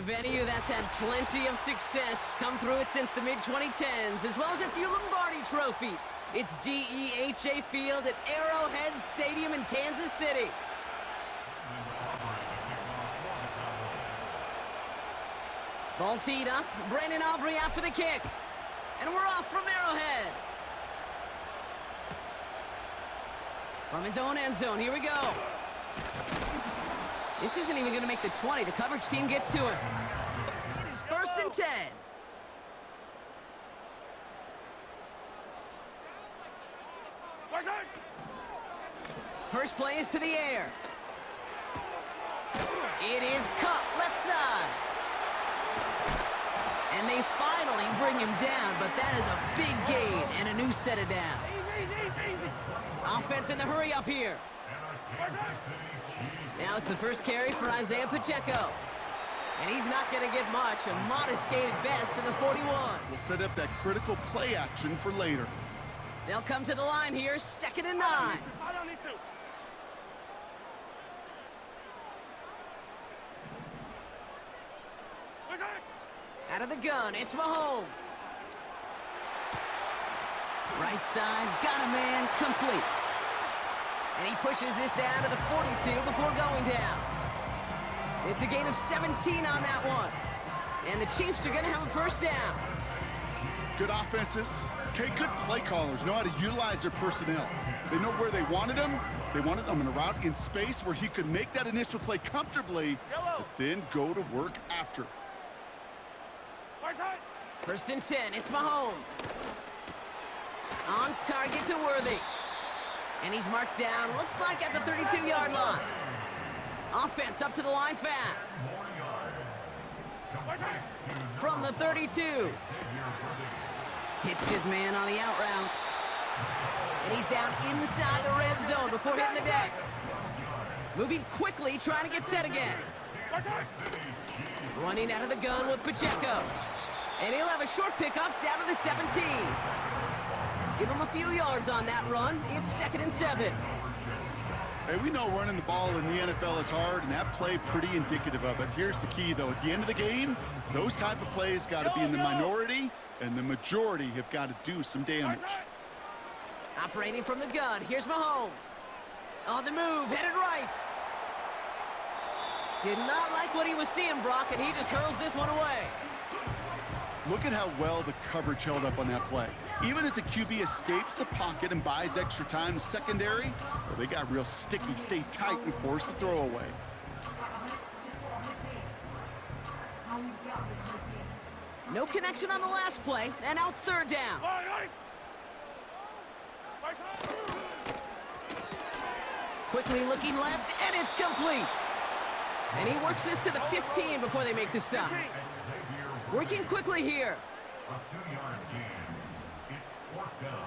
venue that's had plenty of success come through it since the mid-2010s, as well as a few Lombardi trophies. It's GEHA Field at Arrowhead Stadium in Kansas City. Ball teed up, Brandon Aubrey out for the kick. And we're off from Arrowhead. From his own end zone, here we go. This isn't even going to make the 20. The coverage team gets to it. It is 1st and 10. First play is to the air. It is caught left side. And they finally bring him down, but that is a big gain and a new set of downs. Offense in the hurry up here. Now it's the first carry for Isaiah Pacheco. And he's not going to get much. A modest gain at best to the 41. We'll set up that critical play action for later. They'll come to the line here, 2nd and 9. Out of the gun, it's Mahomes. Right side, got a man, complete. And he pushes this down to the 42 before going down. It's a gain of 17 on that one. And the Chiefs are going to have a first down. Good offenses. Okay, good play callers know how to utilize their personnel. They know where they wanted him. They wanted him in a route in space where he could make that initial play comfortably, but then go to work after. 1st and 10, it's Mahomes. On target to Worthy. And he's marked down, looks like at the 32-yard line. Offense up to the line fast. From the 32. Hits his man on the out route. And he's down inside the red zone before hitting the deck. Moving quickly, trying to get set again. Running out of the gun with Pacheco. And he'll have a short pickup down to the 17. Give him a few yards on that run. It's 2nd and 7. Hey, we know running the ball in the NFL is hard, and that play pretty indicative of it. Here's the key, though. At the end of the game, those type of plays got to be in the minority, and the majority have got to do some damage. Operating from the gun, here's Mahomes. On the move, headed right. Did not like what he was seeing, Brock, and he just hurls this one away. Look at how well the coverage held up on that play. Even as the QB escapes the pocket and buys extra time secondary, well, they got real sticky, stay tight, and force the throw away. No connection on the last play, and now it's 3rd down. Quickly looking left, and it's complete. And he works this to the 15 before they make the stop. Working quickly here. A 2-yard gain. It's 4th down.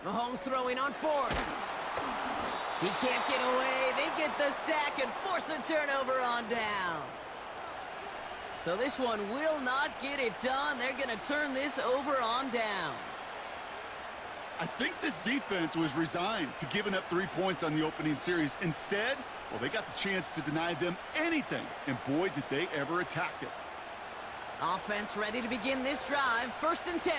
Mahomes throwing on 4th. He can't get away. They get the sack and force a turnover on downs. So this one will not get it done. They're going to turn this over on downs. I think this defense was resigned to giving up 3 points on the opening series. Instead, well, they got the chance to deny them anything, and boy, did they ever attack it. Offense ready to begin this drive, 1st and 10.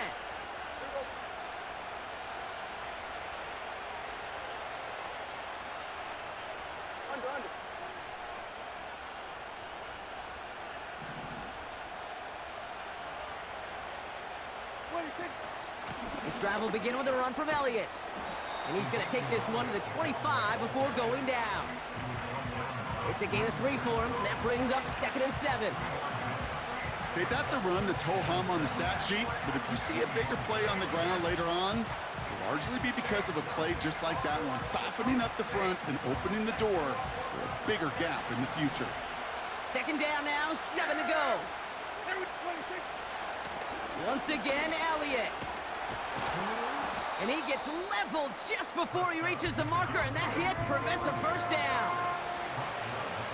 This drive will begin with a run from Elliott. And he's going to take this one to the 25 before going down. It's a gain of 3 for him. That brings up 2nd and 7. Okay, that's a run that's ho-hum on the stat sheet, but if you see a bigger play on the ground later on, it'll largely be because of a play just like that one, softening up the front and opening the door for a bigger gap in the future. 2nd down now, 7 to go. Once again, Elliott. And he gets leveled just before he reaches the marker, and that hit prevents a first down.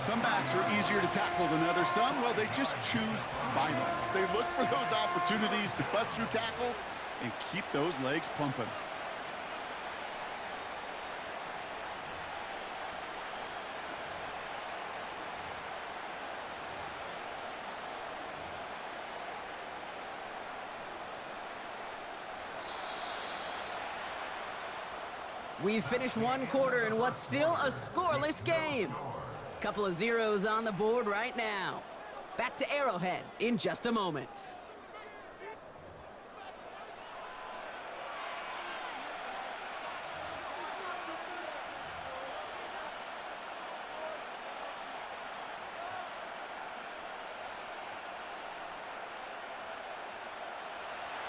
Some backs are easier to tackle than others. Some, well, they just choose violence. They look for those opportunities to bust through tackles and keep those legs pumping. We've finished one quarter in what's still a scoreless game. Couple of zeros on the board right now. Back to Arrowhead in just a moment.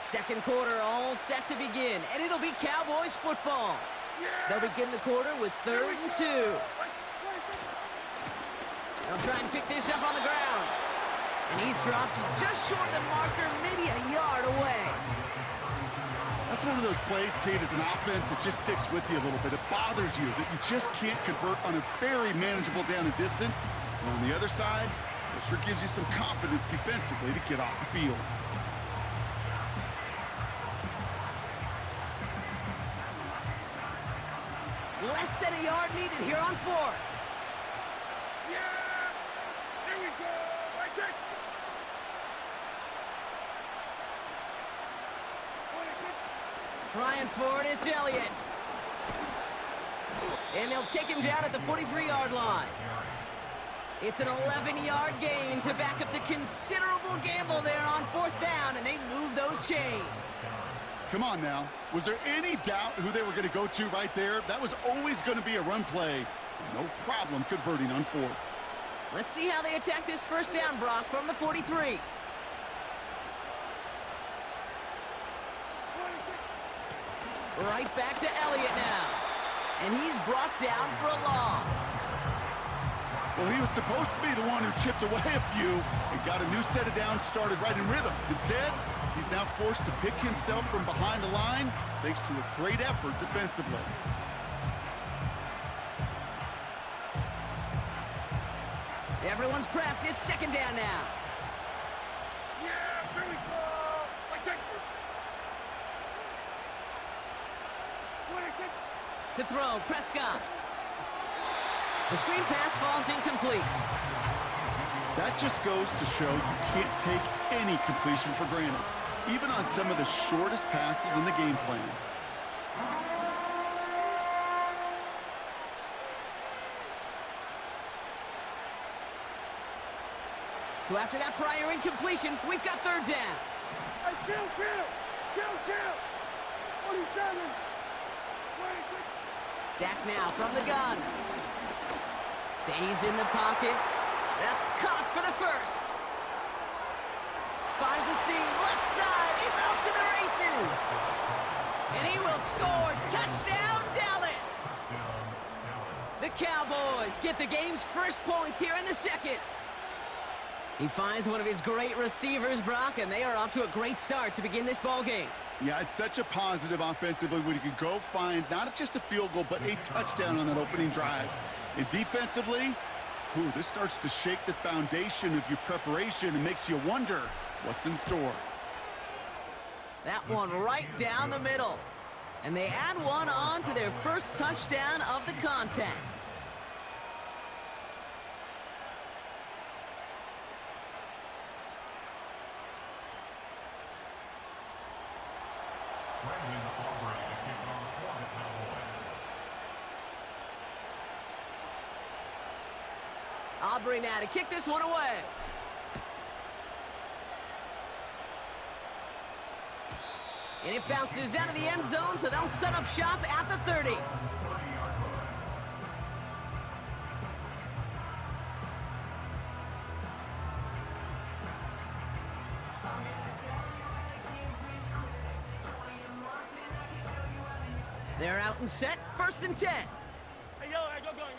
Second quarter all set to begin, and it'll be Cowboys football. They'll begin the quarter with 3rd and 2. They'll try and pick this up on the ground. And he's dropped just short of the marker, maybe a yard away. That's one of those plays, Kate, as an offense, it just sticks with you a little bit. It bothers you that you just can't convert on a very manageable down and distance. And on the other side, it sure gives you some confidence defensively to get off the field. Less than a yard needed here on 4th. Yeah! Here we go! Right there! Trying for it, it's Elliott. And they'll take him down at the 43-yard line. It's an 11-yard gain to back up the considerable gamble there on 4th down, and they move those chains. Come on now. Was there any doubt who they were going to go to right there? That was always going to be a run play. No problem converting on 4th. Let's see how they attack this first down, Brock, from the 43. Right back to Elliott now. And he's brought down for a loss. Well, he was supposed to be the one who chipped away a few and got a new set of downs started right in rhythm. Instead, he's now forced to pick himself from behind the line thanks to a great effort defensively. Everyone's prepped. It's 2nd down now. Yeah! Here we go! Right there! To throw, Prescott. The screen pass falls incomplete. That just goes to show you can't take any completion for granted, even on some of the shortest passes in the game plan. So after that prior incompletion, we've got 3rd down. Hey, kill! 47! Dak now from the gun. Stays in the pocket. That's caught for the first. Finds a seam, left side. He's off to the races. And he will score. Touchdown, Dallas. The Cowboys get the game's first points here in the 2nd. He finds one of his great receivers, Brock, and they are off to a great start to begin this ball game. Yeah, it's such a positive offensively when you can go find not just a field goal, but a touchdown on that opening drive. And defensively, this starts to shake the foundation of your preparation and makes you wonder what's in store. That one right down the middle. And they add one on to their first touchdown of the contest. Aubrey now to kick this one away. And it bounces out of the end zone, so they'll set up shop at the 30. They're out and set, 1st and 10. Hey, yellow, hey, go going.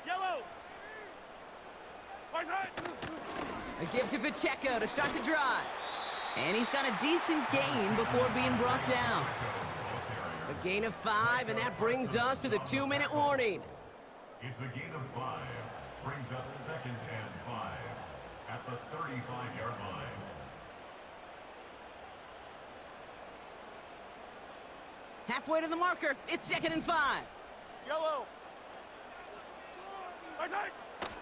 Yellow! It gives to Pacheco to start the drive. And he's got a decent gain before being brought down. A gain of 5, and that brings us to the 2-minute warning. It's a gain of 5. Brings up 2nd and 5 at the 35-yard line. Halfway to the marker, it's 2nd and 5. Yellow!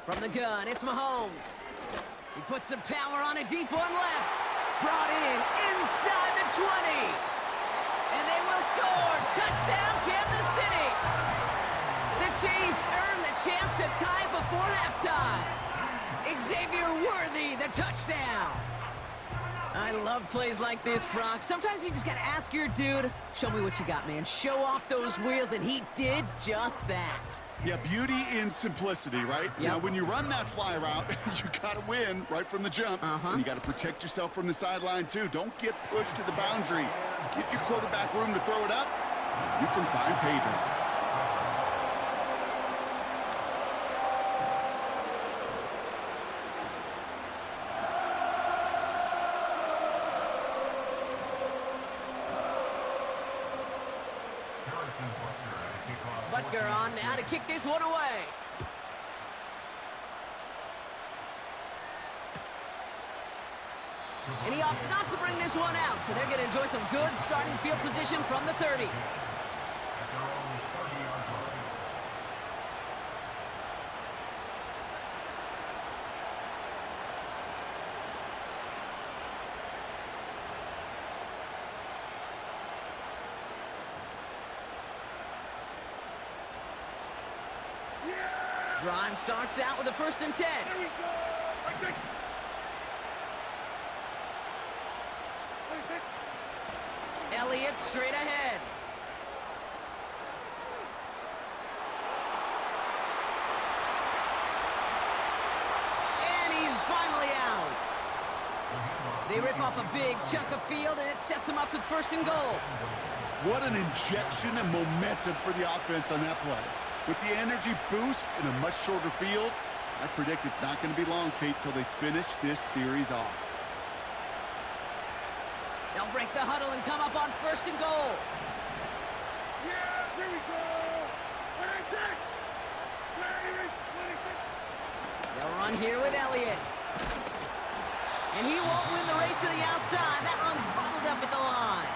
From the gun, it's Mahomes. He puts some power on a deep one left. Brought in inside the 20. And they will score! Touchdown, Kansas City! The Chiefs earn the chance to tie before halftime. Xavier Worthy, the touchdown. I love plays like this, Brock. Sometimes you just gotta ask your dude, show me what you got, man. Show off those wheels, and he did just that. Yeah, beauty in simplicity, right? Yep. Now, when you run that fly route, you gotta win right from the jump. And you gotta protect yourself from the sideline, too. Don't get pushed to the boundary. Give your quarterback room to throw it up. You can find pay dirt. Butker on now to kick this one away. And he opts not to bring this one out, so they're going to enjoy some good starting field position from the 30. Drive starts out with a 1st and 10. There we go. I think. Elliott straight ahead. And he's finally out. They rip off a big chunk of field, and it sets them up with 1st and goal. What an injection and momentum for the offense on that play. With the energy boost in a much shorter field, I predict it's not going to be long, Kate, till they finish this series off. They'll break the huddle and come up on 1st and goal. Yeah, here we go. What I say? They'll run here with Elliott. And he won't win the race to the outside. That run's bottled up at the line.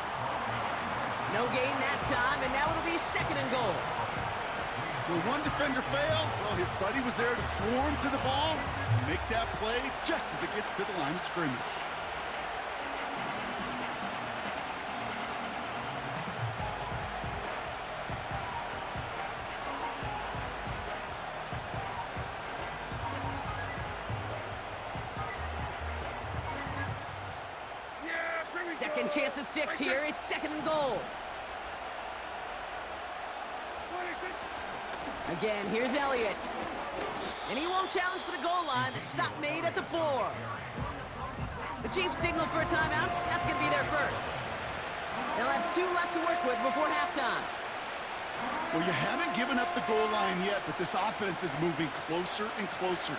No gain that time, and now it'll be 2nd and goal. When one defender failed, well, his buddy was there to swarm to the ball and make that play just as it gets to the line of scrimmage. Second chance at 6 here. It's 2nd and goal. Again, here's Elliott. And he won't challenge for the goal line. The stop made at the 4. The Chiefs signal for a timeout. That's going to be their first. They'll have 2 left to work with before halftime. Well, you haven't given up the goal line yet, but this offense is moving closer and closer.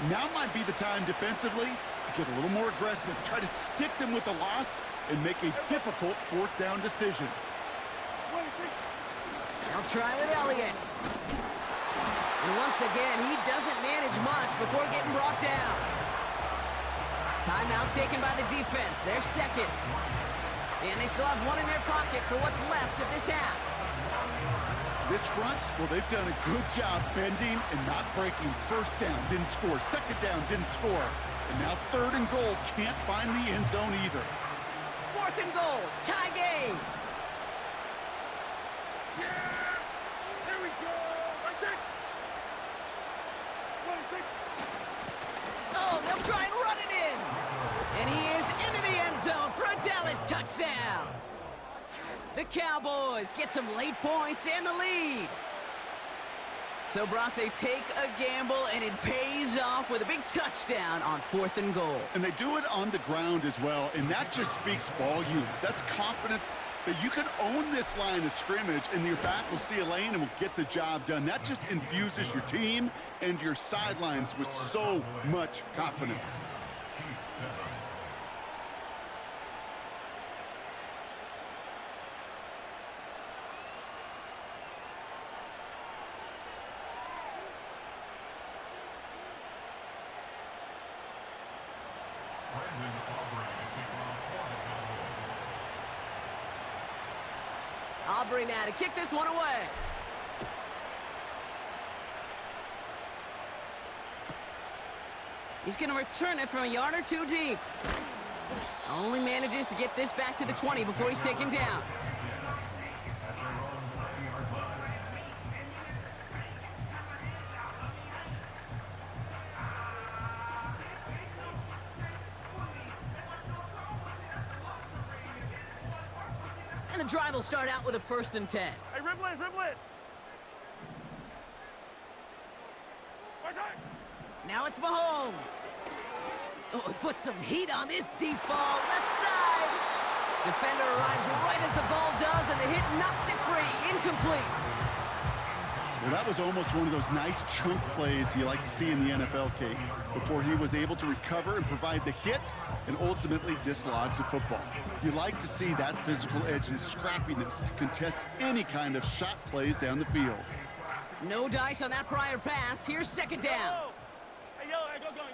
Now might be the time defensively to get a little more aggressive, try to stick them with the loss, and make a difficult 4th down decision. They'll try with Elliott. And once again, he doesn't manage much before getting brought down. Timeout taken by the defense. They're 2nd. And they still have 1 in their pocket for what's left of this half. This front, well, they've done a good job bending and not breaking. 1st down, didn't score. 2nd down, didn't score. And now 3rd and goal, can't find the end zone either. 4th and goal, tie game. Yeah! Here we go! That's it! Oh, they'll try and run it in. And he is into the end zone for a Dallas touchdown. The Cowboys get some late points and the lead. So, Brock, they take a gamble, and it pays off with a big touchdown on 4th and goal. And they do it on the ground as well, and that just speaks volumes. That's confidence that you can own this line of scrimmage, and your back will see a lane and will get the job done. That just infuses your team and your sidelines with so much confidence. Aubrey now to kick this one away. He's going to return it from a yard or 2 deep. Only manages to get this back to the 20 before he's taken down. And the drive will start out with a 1st and 10. Hey, dribble it, dribble it. Right side. Now it's Mahomes. Oh, he put some heat on this deep ball, left side. Defender arrives right as the ball does, and the hit knocks it free, incomplete. Well, that was almost one of those nice chunk plays you like to see in the NFL, Kate, before he was able to recover and provide the hit and ultimately dislodge the football. You like to see that physical edge and scrappiness to contest any kind of shot plays down the field. No dice on that prior pass. Here's 2nd down. Hey, yo, hey, go going.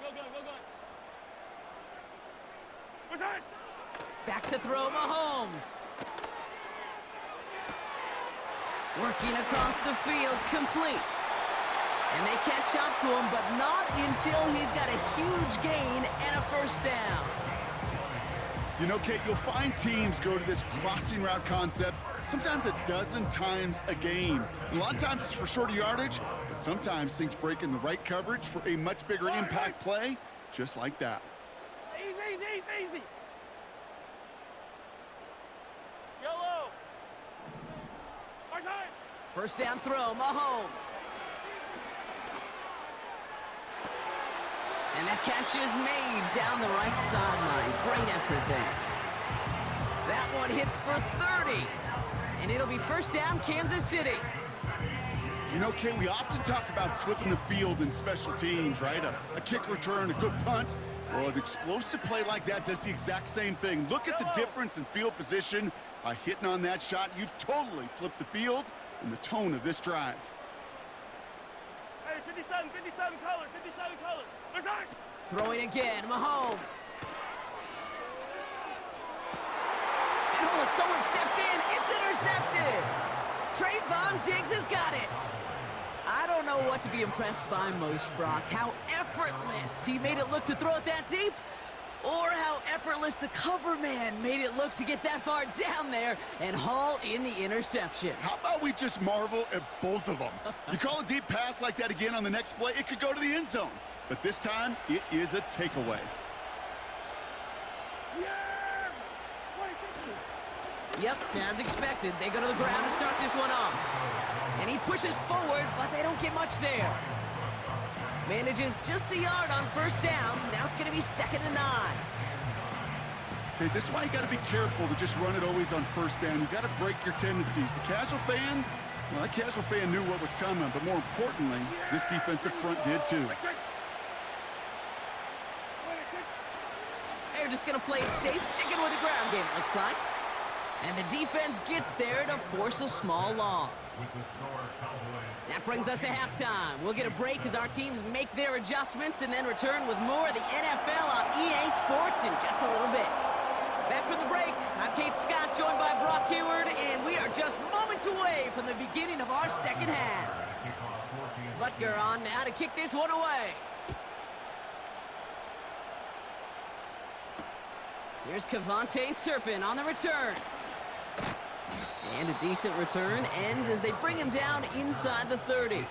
Right side. Back to throw, Mahomes. Working across the field, complete. And they catch up to him, but not until he's got a huge gain and a 1st down. You know, Kate, you'll find teams go to this crossing route concept sometimes a dozen times a game. A lot of times it's for shorter yardage, but sometimes things break in the right coverage for a much bigger impact play, just like that. Easy. Yellow. Right side. 1st down throw, Mahomes. And that catch is made down the right sideline. Great effort there. That one hits for 30. And it'll be 1st down, Kansas City. You know, Kate, we often talk about flipping the field in special teams, right? A kick return, a good punt. Well, an explosive play like that does the exact same thing. Look at the difference in field position. By hitting on that shot, you've totally flipped the field and the tone of this drive. Hey, 57 color. Right side. Throwing again, Mahomes. And oh, someone stepped in. It's intercepted. Trayvon Diggs has got it. I don't know what to be impressed by most, Brock. How effortless he made it look to throw it that deep, or how effortless the cover man made it look to get that far down there and haul in the interception. How about we just marvel at both of them? You call a deep pass like that again on the next play, it could go to the end zone. But this time, it is a takeaway. Yep, as expected, they go to the ground to start this one off. And he pushes forward, but they don't get much there. Manages just a yard on 1st down. Now it's going to be 2nd and 9. Okay, this is why you got to be careful to just run it always on 1st down. You got to break your tendencies. The casual fan, well, that casual fan knew what was coming, but more importantly, this defensive front did too. They're just going to play it safe, sticking with the ground game, it looks like. And the defense gets there to force a small loss. That brings us to halftime. We'll get a break as our teams make their adjustments and then return with more of the NFL on EA Sports in just a little bit. Back from the break, I'm Kate Scott, joined by Brock Heward, and we are just moments away from the beginning of our 2nd half. Butker on now to kick this one away. Here's Kevontae Turpin on the return. And a decent return ends as they bring him down inside the 30.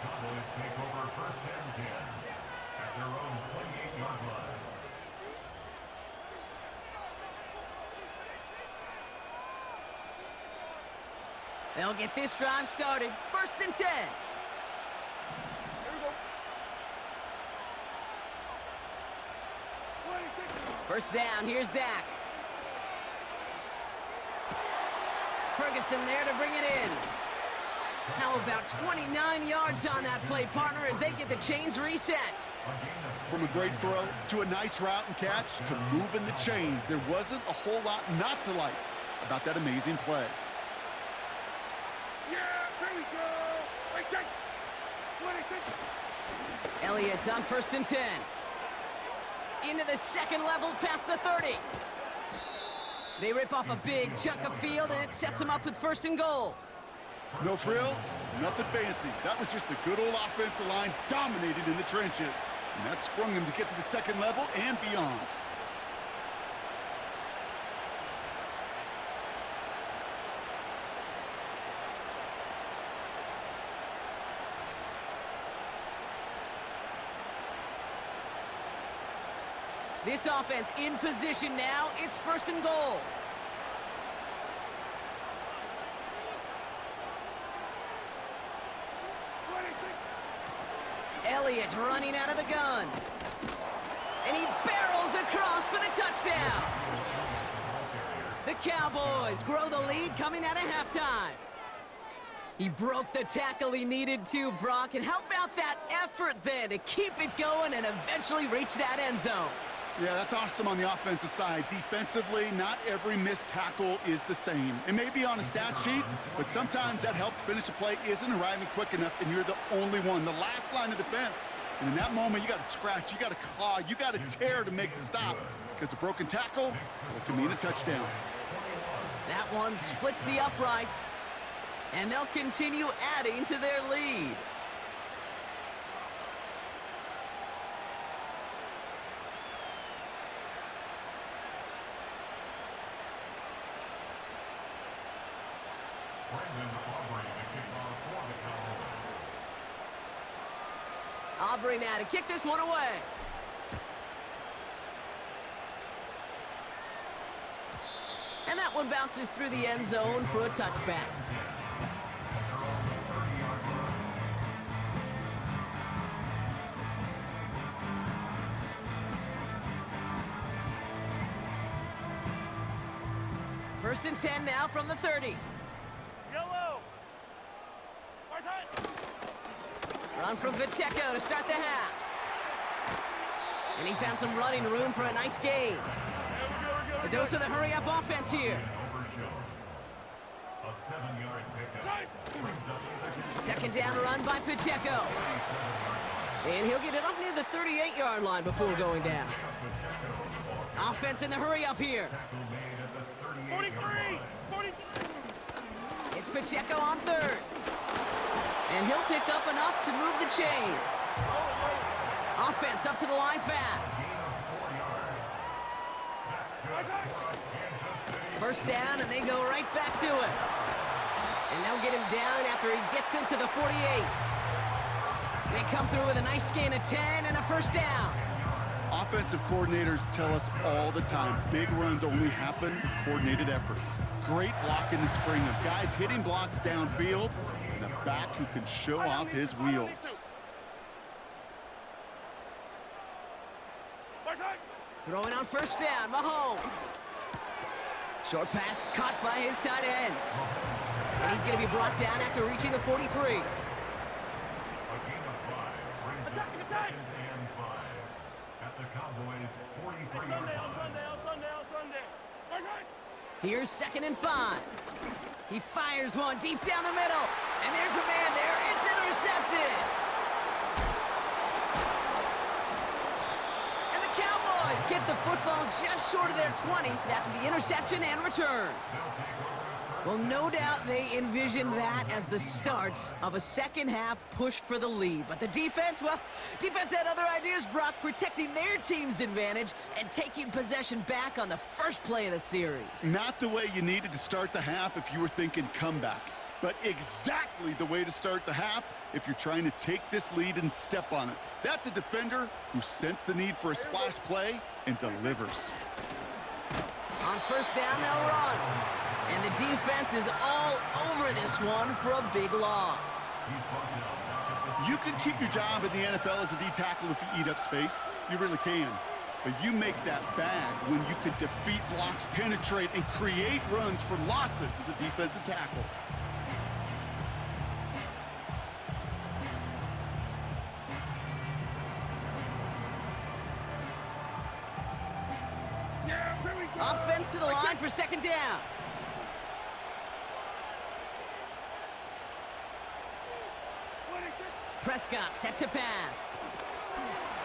They'll get this drive started. 1st and 10. First down, here's Dak. Ferguson there to bring it in. How about 29 yards on that play, partner, as they get the chains reset. From a great throw to a nice route and catch to moving the chains, there wasn't a whole lot not to like about that amazing play. Yeah, there we go. Elliott's on 1st and 10. Into the 2nd level past the 30. They rip off a big chunk of field, and it sets them up with 1st and goal. No frills, nothing fancy. That was just a good old offensive line dominated in the trenches. And that sprung them to get to the 2nd level and beyond. This offense in position now. It's 1st and goal. Elliott running out of the gun. And he barrels across for the touchdown. The Cowboys grow the lead coming out of halftime. He broke the tackle he needed to, Brock. And how about that effort then to keep it going and eventually reach that end zone? Yeah, that's awesome on the offensive side. Defensively, not every missed tackle is the same. It may be on a stat sheet, but sometimes that help to finish a play isn't arriving quick enough, and you're the only one. The last line of defense. And in that moment, you got to scratch, you got to claw, you got to tear to make the stop. Because a broken tackle can mean a touchdown. That one splits the uprights. And they'll continue adding to their lead. Aubrey now to kick this one away. And that one bounces through the end zone for a touchback. First and 10 now from the 30. Yellow. Right side. Run from Pacheco to start the half. And he found some running room for a nice gain. A dose of the hurry-up offense here. A 7-yard pickup. Second down run by Pacheco. And he'll get it up near the 38-yard line before going down. Offense in the hurry-up here. 43. 43. It's Pacheco on third. And he'll pick up enough to move the chains. Offense up to the line fast. First down, and they go right back to it. And they'll get him down after he gets into the 48. They come through with a nice gain of 10 and a first down. Offensive coordinators tell us all the time, big runs only happen with coordinated efforts. Great blocking to spring of guys hitting blocks downfield, and a back who can show off his wheels. Throwing on first down, Mahomes. Short pass caught by his tight end. And he's going to be brought down after reaching the 43. A gain of 5 brings up second and 5 at the Cowboys' 43-yard line. Here's second and 5. He fires one deep down the middle. And there's a man there. It's intercepted. And the Cowboys get the football just short of their 20 after the interception and return. Well, no doubt they envisioned that as the start of a second-half push for the lead. But the defense, well, defense had other ideas, Brock, protecting their team's advantage and taking possession back on the first play of the series. Not the way you needed to start the half if you were thinking comeback, but exactly the way to start the half if you're trying to take this lead and step on it. That's a defender who sensed the need for a splash play and delivers. On first down, they'll run. And the defense is all over this one for a big loss. You can keep your job in the NFL as a D-tackle if you eat up space. You really can. But you make that bad when you can defeat blocks, penetrate, and create runs for losses as a defensive tackle. Offense to the line for second down. Prescott set to pass.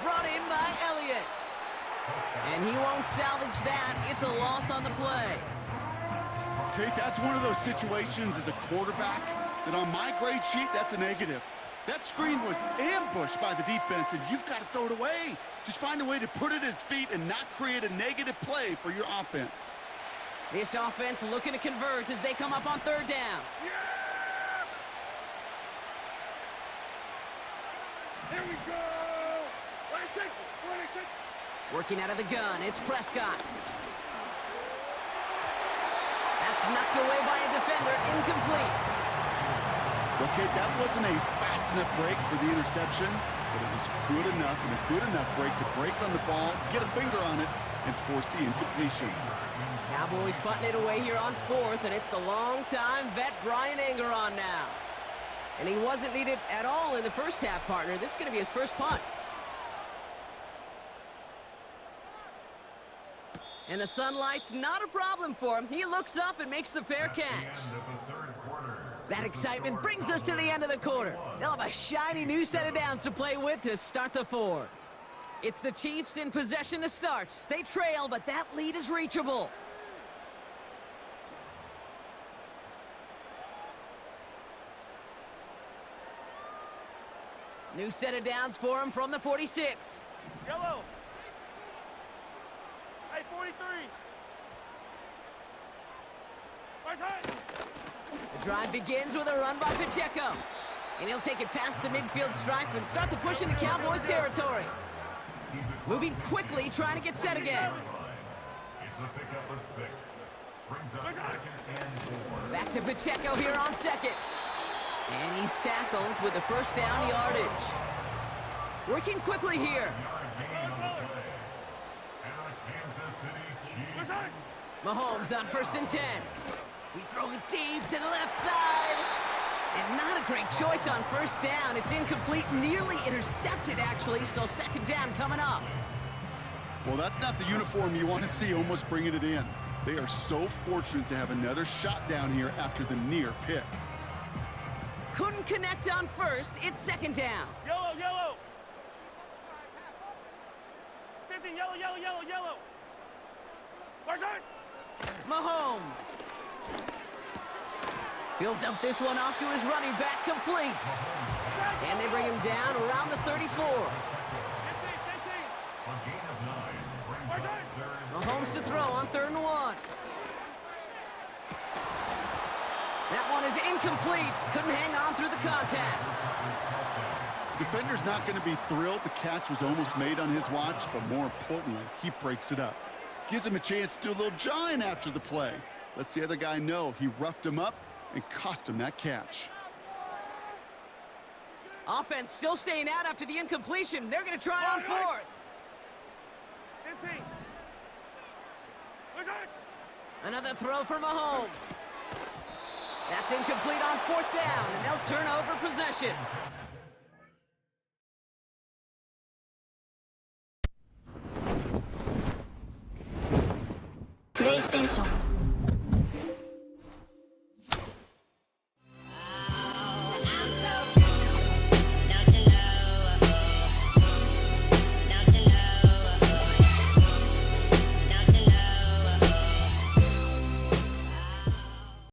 Brought in by Elliott. And he won't salvage that. It's a loss on the play. Kate, that's one of those situations as a quarterback that on my grade sheet, that's a negative. That screen was ambushed by the defense, and you've got to throw it away. Just find a way to put it at his feet and not create a negative play for your offense. This offense looking to convert as they come up on third down. Here we go! Working out of the gun, it's Prescott. That's knocked away by a defender, incomplete. Okay, that wasn't a fast enough break for the interception, but it was good enough and a good enough break to break on the ball, get a finger on it, and force the incompletion. Cowboys putting it away here on 4th, and it's the long-time vet Brian Anger on now. And he wasn't needed at all in the first half, partner. This is going to be his first punt. And the sunlight's not a problem for him. He looks up and makes the fair catch. That excitement brings us to the end of the quarter. They'll have a shiny new set of downs to play with to start the 4th. It's the Chiefs in possession to start. They trail, but that lead is reachable. New set of downs for him from the 46. Yellow. Hey, 43. Right side. The drive begins with a run by Pacheco. And he'll take it past the midfield stripe and start the push into Cowboys territory. Moving quickly, trying to get set again. It's a pickup of 6. Brings up 2nd and 4. Back to Pacheco here on 2nd. And he's tackled with the first down yardage. Working quickly here. Mahomes on 1st and 10. He's throwing deep to the left side. And not a great choice on 1st down. It's incomplete, nearly intercepted, actually, so 2nd down coming up. Well, that's not the uniform you want to see almost bringing it in. They are so fortunate to have another shot down here after the near pick. Couldn't connect on 1st. It's 2nd down. Yellow, yellow. 15, yellow, yellow, yellow, yellow. Right side. Mahomes. He'll dump this one off to his running back, complete. And they bring him down around the 34. 10, 10. A gain of 9 brings up 3rd. Mahomes to throw on 3rd and 1. That one is incomplete. Couldn't hang on through the contact. Defender's not going to be thrilled the catch was almost made on his watch, but more importantly, he breaks it up. Gives him a chance to do a little jawing after the play. Lets the other guy know he roughed him up and cost him that catch. Offense still staying out after the incompletion. They're going to try on 4th. 15. Right side. Another throw for Mahomes. That's incomplete on 4th down, and they'll turn over possession.